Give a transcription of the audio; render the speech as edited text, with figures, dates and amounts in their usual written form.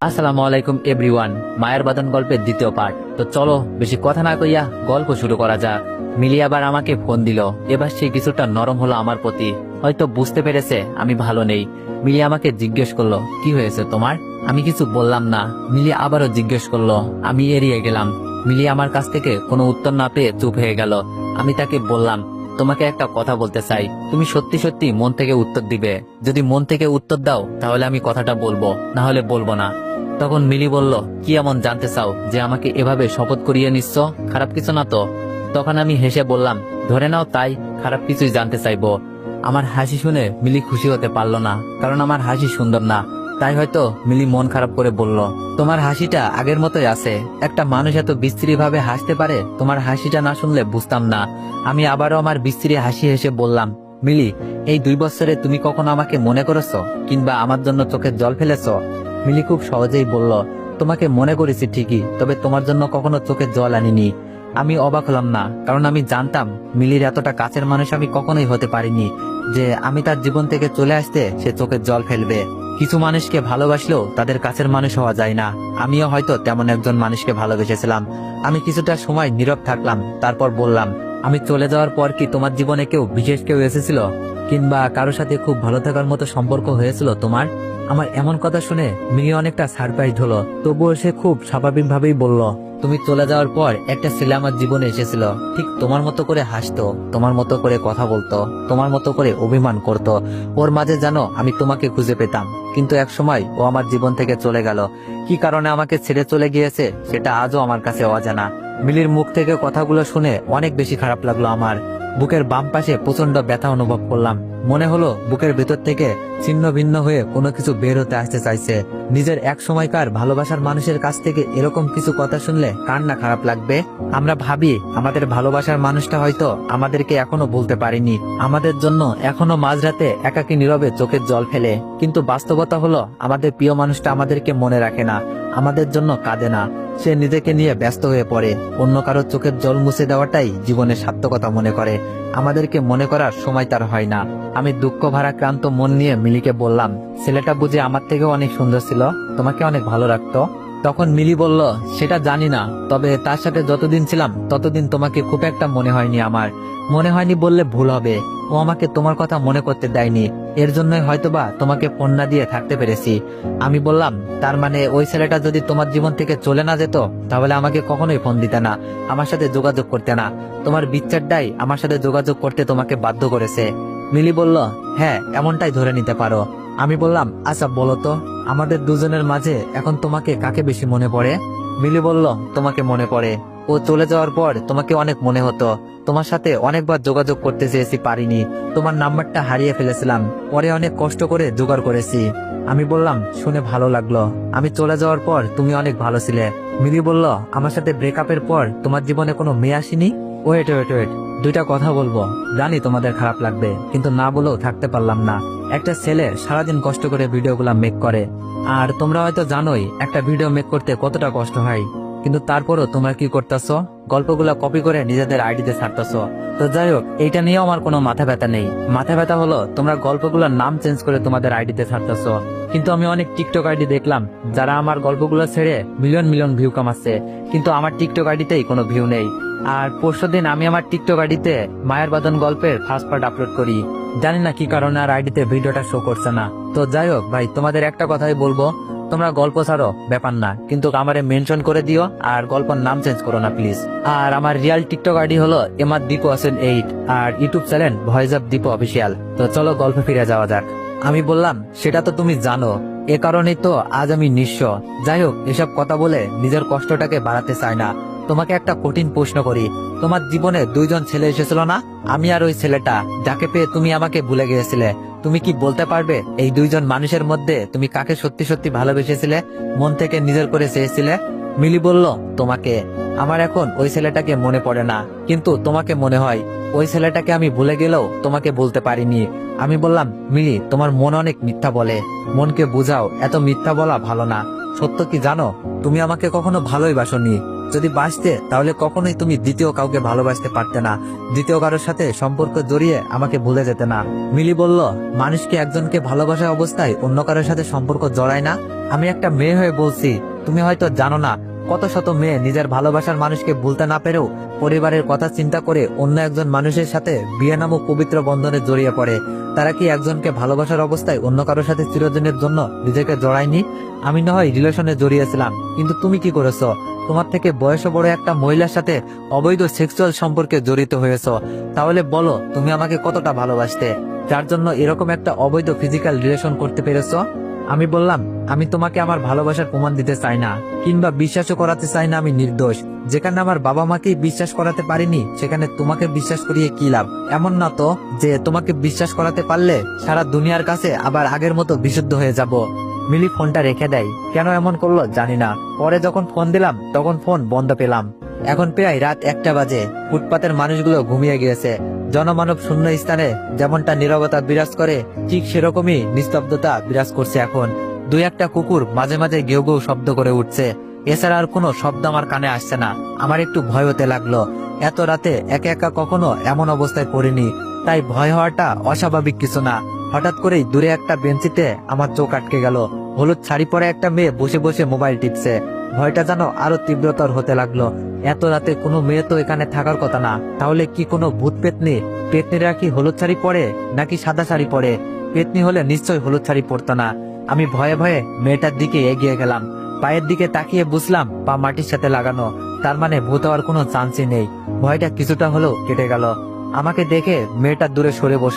আসসালামু আলাইকুম এভরিওয়ান। মায়ের বাদন গল্পের দ্বিতীয় পার্ট। তো চলো বেশি কথা না কইয়া গল্প শুরু করা যাক। মিলি আবার আমাকে ফোন দিল। এবার সে কিছুটা নরম হলো আমার প্রতি। হয়তো বুঝতে পেরেছে আমি ভালো নেই। মিলি আমাকে জিজ্ঞেস করলো, কি হয়েছে তোমার? আমি কিছু বললাম না। মিলি আবারও জিজ্ঞেস করলো। আমি এড়িয়ে গেলাম। মিলি আমার কাছ থেকে কোনো উত্তর না পেয়ে চুপ হয়ে গেল। আমি তাকে বললাম, তোমাকে একটা কথা বলতে চাই। তুমি সত্যি সত্যি মন থেকে উত্তর দিবে। যদি মন থেকে উত্তর দাও তাহলে আমি কথাটা বলবো, না হলে বলবো না। তখন মিলি বলল, কি এমন জানতে চাও যে আমাকে এভাবে শপথ করিয়ে নিচ্ছ? খারাপ কিছু না তো? তখন আমি হেসে বললাম, ধরে নাও তাই, খারাপ কিছুই জানতে চাইবো। আমার হাসি শুনে মিলি খুশি হতে পারলো না, কারণ আমার হাসি সুন্দর না। তাই হয়তো মিলি মন খারাপ করে বলল, তোমার হাসিটা আগের মতোই আছে। একটা মানুষ এত বিস্ত্রী ভাবে হাসতে পারে, তোমার হাসিটা না শুনলে বুঝতাম না। আমি আবারও আমার বিস্ত্রী হাসি হেসে বললাম, মিলি, এই 2 বছরে তুমি কখনো আমাকে মনে করেছো, কিংবা আমার জন্য চোখের জল ফেলেছো? মিলি খুব সহজেই বলল, তোমাকে মনে করেছি ঠিকই, তবে তোমার জন্য কখনো চোখের জল আনিনি। আমি অবাক হলাম না, কারণ আমি জানতাম মিলির এতটা কাছের মানুষ আমি কখনোই হতে পারিনি যে আমি তার জীবন থেকে চলে আসতে সে চোখের জল ফেলবে। কিছু মানুষকে ভালোবাসলেও তাদের কাছের মানুষ হওয়া যায় না। আমিও হয়তো তেমন একজন মানুষকে ভালোবেসেছিলাম। আমি কিছুটা সময় নীরব থাকলাম, তারপর বললাম, আমি চলে যাওয়ার পর কি তোমার জীবনে বিশেষ কেউ এসেছিল, কিংবা কারোর সাথে খুব ভালো থাকার মতো সম্পর্ক হয়েছিল তোমার? আমার এমন কথা শুনে মিনি অনেকটা সারপ্রাইজড হলো। তবুও সে খুব স্বাভাবিকভাবেই বলল, তুমি চলে যাওয়ার পর একটা ছেলে আমার জীবনে এসেছিল। ঠিক তোমার মতো করে হাসতো, তোমার মতো করে কথা বলতো, তোমার মতো করে অভিমান করত। ওর মাঝে জানো আমি তোমাকে খুঁজে পেতাম, কিন্তু এক সময় ও আমার জীবন থেকে চলে গেল। কি কারণে আমাকে ছেড়ে চলে গিয়েছে সেটা আজও আমার কাছে অজানা। মিলির মুখ থেকে কথাগুলো শুনে অনেক বেশি খারাপ লাগলো আমার। বুকের বাম পাশে প্রচন্ড ব্যথা অনুভব করলাম। মনে হলো বুকের ভেতর থেকে ছিন্ন ভিন্ন হয়ে কোনো কিছু বের হতে আসতে চাইছে। নিজের এক সময়কার ভালোবাসার মানুষের কাছ থেকে এরকম কিছু কথা শুনলে কার না খারাপ লাগবে? আমরা ভাবি আমাদের ভালোবাসার মানুষটা হয়তো আমাদেরকে এখনো বলতে পারেনি, আমাদের জন্য এখনো মাঝরাতে একাকী নীরবে চোখের জল ফেলে। কিন্তু বাস্তবতা হলো আমাদের প্রিয় মানুষটা আমাদেরকে মনে রাখে না, আমাদের জন্য কাঁদে না। সে নিজেকে নিয়ে ব্যস্ত হয়ে পড়ে, অন্য কারো চোখের জল মুছে দেওয়াটাই জীবনের সার্থকতা মনে করে। আমাদেরকে মনে করার সময় তার হয় না। আমি দুঃখ ভারাক্রান্ত মন নিয়ে মিলিকে বললাম, ছেলেটা বুঝি আমার থেকেও অনেক সুন্দর ছিল, তোমাকে অনেক ভালো রাখতো? তখন মিলি বলল, সেটা জানি না, তবে তার সাথে যতদিন ছিলাম ততদিন তোমাকে খুব একটা মনে হয়নি আমার। মনে হয়নি বললে ভুল হবে, ও আমাকে তোমার কথা মনে করতে দেয়নি। এর জন্যই হয়তোবা তোমাকে ফোন না দিয়ে থাকতে পেরেছি। আমি বললাম, তার মানে ওই ছেলেটা যদি তোমার জীবন থেকে চলে না যেত তাহলে আমাকে কখনোই ফোন দিতে না, আমার সাথে যোগাযোগ করতে না। তোমার বিচ্ছেদটাই আমার সাথে যোগাযোগ করতে তোমাকে বাধ্য করেছে। মিলি বলল, হ্যাঁ, এমনটাই ধরে নিতে পারো। আমি বললাম, আচ্ছা বলো তো, আমাদের দুজনের মাঝে এখন তোমাকে কাকে বেশি মনে পড়ে? মিলি বলল, তোমাকে মনে পড়ে। ও চলে যাওয়ার পর তোমাকে অনেক মনে হতো। তোমার সাথে অনেকবার যোগাযোগ করতে চেয়েছি, পারিনি। তোমার নাম্বারটা হারিয়ে ফেলেছিলাম, পরে অনেক কষ্ট করে জোগাড় করেছি। আমি বললাম, শুনে ভালো লাগলো। আমি চলে যাওয়ার পর তুমি অনেক ভালো ছিলে। মিলি বলল, আমার সাথে ব্রেকআপের পর তোমার জীবনে কোনো মেয়ে আসেনি? ওয়েট ওয়েট ওয়েট, দুইটা কথা বলবো। জানি তোমাদের খারাপ লাগবে, কিন্তু না বলেও থাকতে পারলাম না। একটা ছেলে সারাদিন কষ্ট করে ভিডিওগুলা মেক করে, আর তোমরা হয়তো জানোই একটা ভিডিও মেক করতে কতটা কষ্ট হয়। কিন্তু তারপরও তোমরা কি করতেছো? গল্পগুলা কপি করে নিজেদের আইডিতে ছাড়তেছো। তো যাই হোক, এইটা নিয়েও আমার কোনো মাথা ব্যথা নেই। মাথা ব্যথা হলো তোমরা গল্পগুলোর নাম চেঞ্জ করে তোমাদের আইডিতে ছাড়তেছো। কিন্তু আমি অনেক টিকটক আইডি দেখলাম যারা আমার গল্পগুলো ছেড়ে মিলিয়ন মিলিয়ন ভিউ কামাচ্ছে, কিন্তু আমার টিকটক আইডিতেই কোনো ভিউ নেই। আর পরশুদিন আমি আমার টিকটক আইডিতে মায়ের বাদন গল্পের ফার্স্ট পার্ট আপলোড করি। জানি না কি কারণে আর আইডিতে ভিডিওটা শো করছে না। তো যাই হোক ভাই, তোমাদের একটা কথাই বলবো, তোমরা গল্প ছাড়ো ব্যাপার না, কিন্তু আমারে মেনশন করে দিও আর গল্পের নাম চেঞ্জ করো না প্লিজ। আর আমার রিয়াল টিকটক আইডি হলো এমার দীপু হাসান 8, আর YouTube channel voice of Dipu official. তো চলো গল্পে ফিরে যাওয়া যাক। আমি বললাম, সেটা তো তুমি জানো, এ কারণেই তো আজ আমি নিঃস্ব। যাই হোক, এসব কথা বলে নিজের কষ্টটাকে বাড়াতে চাই না। তোমাকে একটা কঠিন প্রশ্ন করি, তোমার জীবনে 2জন ছেলে এসেছিল না, আমি আর ওই ছেলেটা, যাকে পেয়ে তুমি আমাকে ভুলে গিয়েছিলে। তুমি কি বলতে পারবে এই 2জন মানুষের মধ্যে তুমি কাকে সত্যি সত্যি ভালোবেসেছিলে, মন থেকে নিজের করে চেয়েছিলে? মিলি বলল, তোমাকে। আমার এখন ওই ছেলেটাকে মনে পড়ে না, কিন্তু তোমাকে মনে হয়। ওই ছেলেটাকে আমি ভুলে গেলেও তোমাকে বলতে পারিনি। আমি বললাম, মিলি, তোমার মন অনেক মিথ্যা বলে, মনকে বুঝাও, এত মিথ্যা বলা ভালো না। সত্য কি জানো, তুমি আমাকে কখনো ভালোই বাসনি। যদি বাসতে তাহলে কখনোই তুমি দ্বিতীয় কাউকে ভালোবাসতে পারতে না, দ্বিতীয় কারোর সাথে সম্পর্ক জড়িয়ে আমাকে ভুলে যেতে না। মিলি বলল, মানুষ কি একজনকে ভালোবাসা অবস্থায় অন্য কারোর সাথে সম্পর্ক জড়ায় না? আমি একটা মেয়ে হয়ে বলছি, তুমি হয়তো জানো না কত শত মেয়ে নিজের ভালোবাসার মানুষকে ভুলতে না পেরেও পরিবারের কথা চিন্তা করে অন্য একজন মানুষের সাথে বিয়ে নামক পবিত্র বন্ধনে জড়িয়ে পড়ে। তারা কি একজনকে ভালোবাসার অবস্থায় অন্য কারোর সাথে চিরদিনের জন্য নিজেকে জড়ায়নি? আমি না হয় রিলেশনে জড়িয়েছিলাম, কিন্তু তুমি কি করেছো? তোমার থেকে বয়সে বড় একটা মহিলার সাথে অবৈধ সেক্সুয়াল সম্পর্কে জড়িত হয়েছো। তাহলে বলো, তুমি আমাকে কতটা ভালোবাসতে, যার জন্য এরকম একটা অবৈধ ফিজিক্যাল রিলেশন করতে পেরেছো? আমি বললাম, আমি তোমাকে আমার ভালোবাসার প্রমাণ দিতে চাই না, কিংবা বিশ্বাসও করাতে চাই না আমি নির্দোষ। যেখানে আমার বাবা মাকেই বিশ্বাস করাতে পারিনি, সেখানে তোমাকে বিশ্বাস করিয়ে কি লাভ? এমন না তো যে তোমাকে বিশ্বাস করাতে পারলে সারা দুনিয়ার কাছে আবার আগের মতো বিশুদ্ধ হয়ে যাব। মিলি ফোনটা রেখে দেয়। কেন এমন করলো জানি না। পরে যখন ফোন দিলাম তখন ফোন বন্ধ পেলাম। এখন প্রায় রাত 1টা বাজে। ফুটপাতের মানুষগুলো ঘুমিয়ে গিয়েছে। জনমানব শূন্য স্থানে যেমনটা নীরবতা বিরাজ করে, ঠিক সেরকমই নিস্তব্ধতা বিরাজ করছে এখন। দুই একটা কুকুর মাঝে মাঝে গেউ গেউ শব্দ করে উঠছে। এছাড়া আর কোনো শব্দ আমার কানে আসছে না। আমার একটু ভয় হতে লাগলো। এত রাতে একা একা কখনো এমন অবস্থায় পড়িনি, তাই ভয় হওয়াটা অস্বাভাবিক কিছু না। হঠাৎ করেই দূরে একটা বেঞ্চিতে আমার চোখ আটকে গেল। হলুদ শাড়ি পরে একটা মেয়ে বসে বসে মোবাইল টিপছে। ভয়টা যেন আরো তীব্রতর হতে লাগলো। এত রাতে কোনো মেয়ে তো এখানে থাকার কথা না। তাহলে কি কোনো ভূত পেতনি? পেতনিরা কি হলুদ শাড়ি পরে নাকি সাদা শাড়ি পরে? পেতনি হলে নিশ্চয়ই হলুদ শাড়ি পরতো না। আমি ভয়ে ভয়ে মেয়েটার দিকে এগিয়ে গেলাম। পায়ের দিকে তাকিয়ে বুঝলাম পা মাটির সাথে লাগানো। তার মানে ভূত হওয়ার কোনো চান্সই নেই। ভয়টা কিছুটা হলেও কেটে গেল। আমাকে দেখে মেয়েটা দূরে সরে বসলো।